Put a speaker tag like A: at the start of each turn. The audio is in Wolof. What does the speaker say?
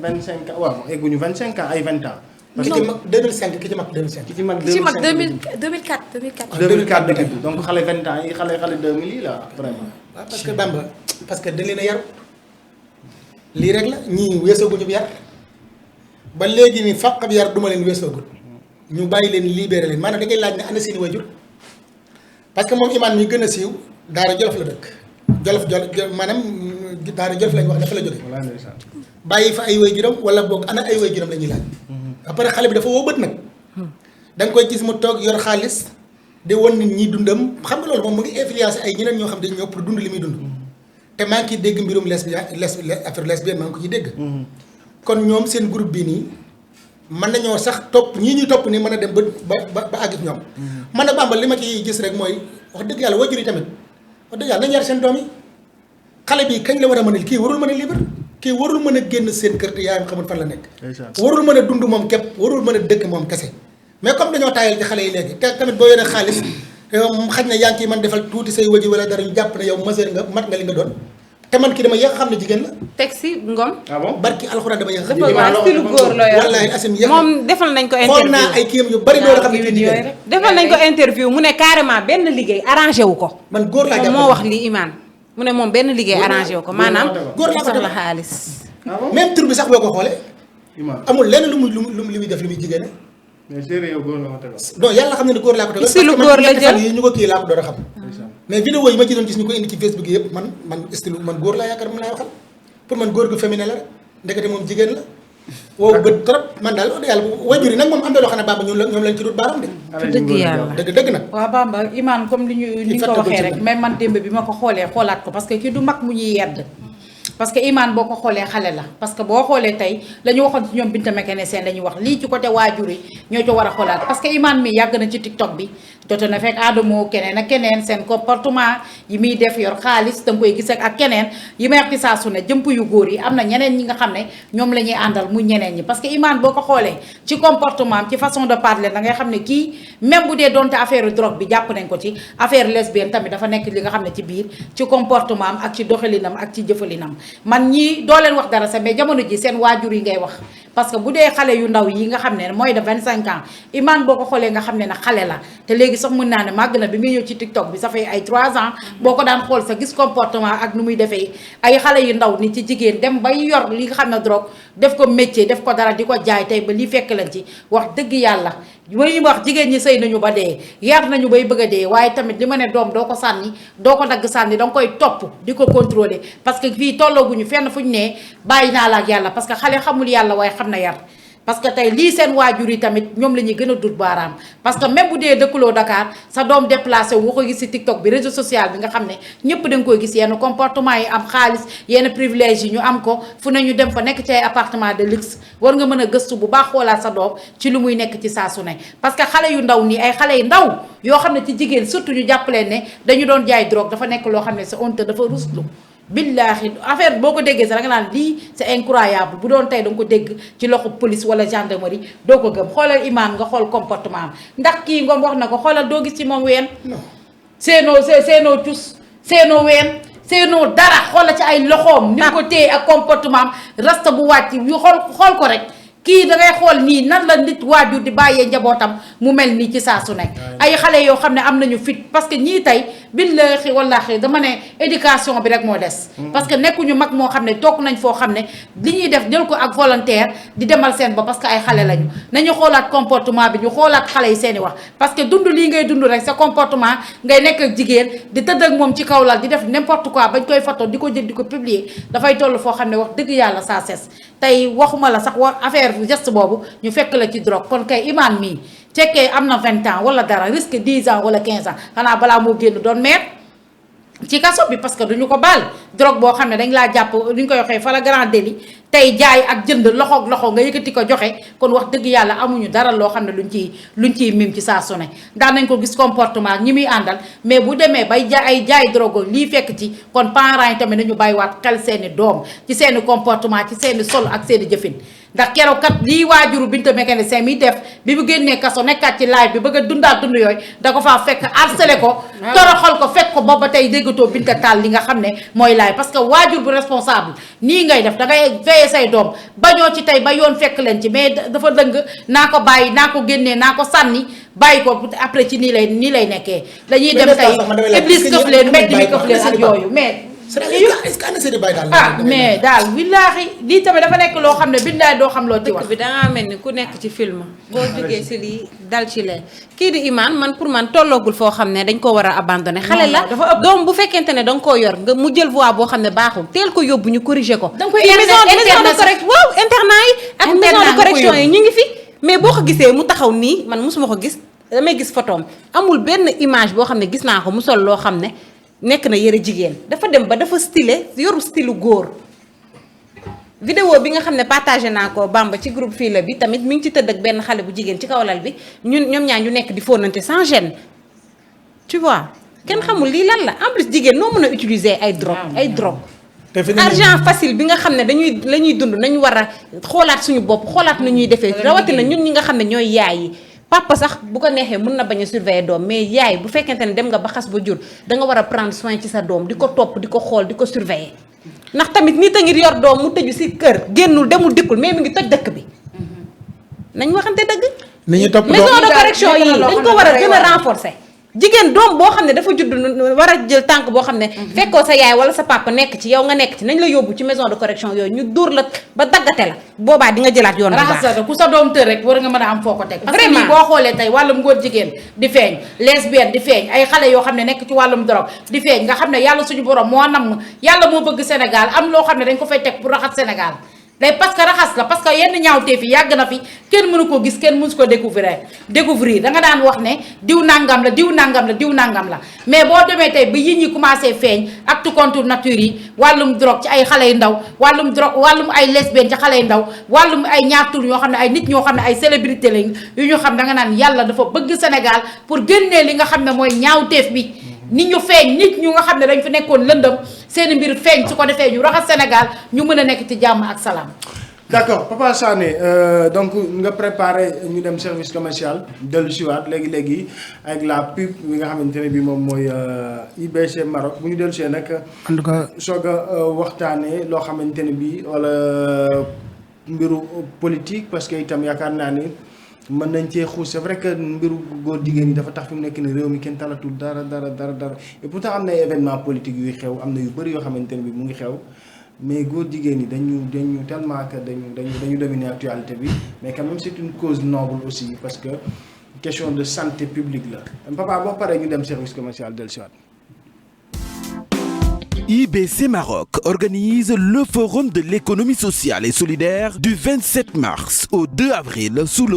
A: 25 ans waaw egguñu 25 ans ay 20 ans.
B: parce que 2005 ki ci mag 2005.
A: ki ci mag
C: 2004
A: 2004 dëgg donc xale 20 ans yi xale 2000 yi la vraiment.
B: waaw parce que Bamba parce que dañ leen a yar lii rek la ñii weesooguñu bi yar ba léegi nii fàq bi yar duma leen weesoogut ñu bàyyi leen libéré leen maanaam da ngay laaj ne ana seeni wajur parce que moom imaam mi gën a siiw Daara Jolof la dëkk Jolof maanaam Daara Jolof lañ wax dafa la jóge bàyyi fa ay wajuram wala boog ana ay wajuram la ñuy laaj. après xale bi dafa woo bët nag da nga koy gis mu toog yor xaalis di won nit ñi dundam xam nga loolu moom mu ngi influencé ay ñeneen ñoo xam dañu ñëw pour dund li muy dund te maa ngi ciy dégg mbirum affaire lesbienne maa ngi ko ciy dégg. kon ñoom seen groupe bii nii mën nañoo sax topp ñii ñuy topp nii mën a dem ba àgg ñoom. man a Bamba li ma ciy gis rek mooy wax dëgg yàlla wajur yi tamit wax dëgg yàlla nañ yar seen doom yi xale bi kañ la war a mën a kii warul mën a libre kii warul mën a génn seen kër te yaayam xamul fan la nekk. warul mën a dund moom képp warul mën a dëkk moom kese mais comme dañoo taayal ci xale yi léegi te tamit boo yoree xaalis xaj na yaa ngi ciy mën defal tuuti say wajur wala dara ñu jàpp ne yow majeur nga mat nga li nga doon te man kii dama yéex a xam ne jigéen la.
C: teg si Ngom.
A: ah bon
B: barki alxuraan dama yéex a xam
C: dafa waa stilu góor la yor
B: wallaahi asim yéex
C: moom defal nañ ko interview
B: xool naa ay kiyam yu bari doo xam ne kii jigéen
C: defal nañ ko interview mu ne carrément benn liggéey arrangé wu ko.
B: man góor laa
C: moom moo wax li Iman mu ne moom benn liggéey arrangé wu ko maanaam.
B: góor laa ko
C: soxla xaalis.
B: même tur bi sax boo ko xoolee. amul lenn lu muy def lu muy jigéen
A: mais sérieux góor la ko tegal.
B: non yàlla xam ne ne góor laa ko tegal.
C: stilu góor la jël
B: yi ñu ko kii laa ko door a xam. mais vidéo yi ma ci doon gis ñu ko indi ci Facebook yëpp man stilu man góor laa yaakaar mën naa waxal pour man góor gu féminin la rek ndekete moom jigéen la. wow bët trop man daal wax dëgg yàlla wajur yi nag moom am na loo xam ne Bamba ñoom lañ ci dut baaram de.
C: dëgg yàlla
B: dëgg nag.
D: waaw Bamba Iman comme ni nga ko waxee rek mais man démb bi ma ko xoolee xoolaat ko parce que kii du mag mu ñuy yedd parce que Iman boo ko xoolee xale la parce que boo xoolee tey la ñu waxoon ci ñoom Binta mécanicien la ñuy wax lii ci côté waajur yi ñoo ci war a xoolaat parce que Iman mi yàgg na ci TikTok bi jotoon na fekk Adamo keneen ak keneen seen comportement yi muy def yor xaalis da nga koy gis ak keneen yi may wax ci saa su ne jëmp yu góor yi am na ñeneen ñi nga xam ne ñoom la ñuy àndal muy ñeneen ñi parce que Iman boo ko xoolee ci comportement am ci façon de parler da ngay xam ne kii même bu dee doonte affaire drogue bi jàpp nañ ko ci affaire lesbienne tamit dafa nekk li nga xam ne ci biir ci comportement am ak ci doxalinam ak ci jëfalinam man ñii doo leen wax dara sax mais jamono ji seen waajur yi ngay wax parce que bu dee xale yu ndaw yi nga xam ne mooy de 25 ans Iman boo ko xoolee nga xam ne xale la te léegi sax mën naa ne màgg na bi muy ñëw ci TikTok bi ça fait ay 3 ans boo ko daan xool sa gis comportement ak nu muy defee ay xale yu ndaw ni ci jigéen dem bay yor li nga xam ne drogue def ko métier def ko dara di ko jaay tey ba li fekk lañ ci wax dëgg yàlla mooy wax jigéen ñi sëy nañu ba dee yar nañu bay bëgg a dee waaye tamit li ma ne doom doo ko sànni doo ko dagg sànni danga koy topp di ko contrôler parce que fii tollooguñu fenn fu ñu ne bàyyi naa la ak yàlla parce que xale xamul yàlla waaye xam na yar parce que tey lii seen waajur yi tamit ñoom la ñuy gën a dut baaraam parce que même bu dee dëkkuloo Dakar sa doom déplacé wu nga ko gis ci TikTok bi réseau social bi nga xam ne ñëpp da nga koy gis yenn comportement yi am xaalis yenn privilège yi ñu am ko fu ne ñu dem fa nekk ci ay appartement de luxe war nga mën a gëstu bu baax xoolaat sa doom ci lu muy nekk ci saa su ne parce que xale yu ndaw nii ay xale yu ndaw yoo xam ne ci jigéen surtout ñu jàppaleen ne dañu doon jaay drogue dafa nekk loo xam ne c'est honte dafa ruslu billaahi affaire boo ko déggee sax da nga naan lii c'est incroyable bu doon tey da nga ko dégg ci loxo police wala gendarmerie doo ko gëm xoolal Iman nga xool comportement am ndax kii Ngom wax na ko xoolal doo gis ci moom ween seenoo cus seenoo ween seenoo dara xoolal ci ay loxoom ni ko téye ak comportement am rasta bu wàcc yu xool ko rek kii da ngay xool nii nan la nit waajur di bàyyee njabootam mu mel nii ci saa su nekk ay xale yoo xam ne am nañu fit parce que ñii tey billaahi wallaahi dama ne éducation bi rek moo des parce que nekkuñu mag moo xam ne toog nañ foo xam ne li ñuy def jël ko ak volontaire di demal seen ba parce que ay xale lañu nañu xoolaat comportement bi ñu xoolaat xale yi seeni wax parce que dund lii ngay dund rek sa comportement ngay nekk ak jigéen di tëdd ak moom ci kaw lal di def n'importe quoi bañ koy photo di ko jël di ko publier dafay toll foo xam ne wax dëgg yàlla saa ses tey waxuma la sax wax affaire geste boobu ñu fekk la ci drogue kon kay Iman mii fekkee am na 20 ans wala dara risque 10 ans wala 15 ans xanaa balaa moo génn doon meer ci kaso bi parce que duñu ko baal drogue boo xam ne dañ laa jàpp lu ñu koy waxee flagrant délit tey jaay ak jënd loxoog loxo nga yëkkati ko joxe kon wax dëgg yàlla amuñu dara loo xam ne luñ ciy mim ci saa su ne daan nañ ko gis comportement ñi muy àndal mais bu demee bay jaay drogue lii fekk ci kon parents yi tamit nañu bàyyiwaat xel seeni doom ci seeni comportement ci seeni sol ak seeni jëfin ndax keroog kat lii waajuru Binta mécanicien mi def bi mu génnee kaso nekkaat ci live bi bëgg a dundaat dund yooyu da ko faa fekk harcelé ko toroxal ko fekk ko booba tey déggatoo Binta taal li nga xam ne mooy live parce que waajur bu responsable nii ngay def da ngay veiller say doom bañoo ci tey ba yoon fekk leen ci mais dafa dëng naa ko bàyyi naa ko génnee naa ko sànni bàyyi ko après ci nii lay nekkee dañuy dem tey iblis këf leen mbedd mi këf leen ak yooyu mais
B: est-ce que ana Seydi Baye daal
D: mais daal wallaahi lii tamit dafa nekk loo xam ne bindaay doo xam loo ci wax
C: dëkk bi dangaa mel ni ku nekk ci film boo jógee si lii dal ci lee kii di Iman man pour man tolloogul foo xam ne dañ ko war a abandonné xale la doom bu fekkente ne danga koo yor nga mu jël voie boo xam ne baaxul teel ko yóbbu ñu corriger ko maison de correction waaw internat yi ak maison de correction yi ñu ngi fi mais boo ko gisee mu taxaw nii man mosuma ko gis damay gis photoom amul benn image boo xam ne gis naa ko mu sol loo xam ne nekk na yëre jigéen dafa dem ba dafa stylé yoru stylu góor vidéo bi nga xam ne partagé naa ko Bamba ci groupe fii la bi tamit mi ngi ci tëdd ak benn xale bu jigéen ci kawlal bi ñoom ñaar ñu nekk di fóonante sans gêne tu vois kenn xamul lii lan la en plus jigéen noo mën a utiliser ay drogue argent facile bi nga xam ne la ñuy dund nañu war a xoolaat suñu bopp xoolaat na ñuy defee rawatina ñun ñi nga xam ne ñooy yaay yi papa sax bu ko neexee mën na bañ a surveiller doom mais yaay bu fekkente ne dem nga ba xas ba jur da nga war a prendre soin ci sa doom di ko topp di ko xool di ko surveiller ndax tamit nit a ngi yor doom mu tëju si kër génnul demul dikkul mais mi ngi toj dëkk bi nañ waxante dëgg. maison de correction yi dañ ko war a gën a renforcer. jigéen doom boo xam ne dafa judd war a jël tànk boo xam ne fekkoo sa yaay wala sa papa nekk ci yow nga nekk ci nañ la yóbbu ci maison de correction yooyu ñu dóor la ba daggate la boobaa di nga jëlaat yoon bu baax
D: raxas ku sa doom tër rek war nga mën a am foo ko teg parce que lii boo xoolee tey wàllum góor jigéen di feeñ lesbienne di feeñ ay xale yoo xam ne nekk ci wàllum drogue di feeñ nga xam ne yàlla suñu borom moo nam yàlla moo bëgg Sénégal am loo xam ne dañ ko fay teg pour raxas Sénégal day parce que raxas la parce que yenn ñaawteef yi yàgg na fi kenn mënu ko gis kenn mënu ko découvrir da nga daan wax ne diw nangam la diw nangam la diw nangam la mais boo demee tey ba yit ñi commencé feeñ acte contre nature yi wàllum drogue ci ay xale yu ndaw wàllum drogue wàllum ay lesbienne ci xale yu ndaw wàllum ay ñaartur yoo xam ne ay nit ñoo xam ne ay célébrité lañ yu ñu xam da nga naan yàlla dafa bëgg Sénégal pour génnee li nga xam ne mooy ñaawteef bi nit ñu feeñ nit ñu nga xam ne dañ fi nekkoon lëndëm seen mbir feeñ su ko defee ñu raxas Sénégal ñu mën a nekk ci jàmm ak salaam.
A: d'accord Papa Sané donc nga préparé ñu dem service commercial dellu siwaat léegi avec la pub bi nga xamante ne bi moom mooy IBC Maroc bu ñu dellu see nag
B: en tout cas
A: soog a waxtaanee loo xamante ne bi wala mbiru politique parce que itam yaakaar naa ni mën nañ cee xuus c'est vrai que mbiru góor jigéen ñi dafa tax fi mu nekk ni réew mi kenn talatul dara et pourtant am na ay événement politique yuy xew am na yu bëri yoo xamante ne bi mu ngi xew mais góor jigéen ñi dañu tellement que dañu dominer actualité bi mais quand même c'est une cause noble aussi parce que question de santé publique la papa boo paree ñu dem service commercial del siwaat.
E: IBC Maroc organise le forum de l'économie sociale et solidaire du 27 mars au 2 avril sous le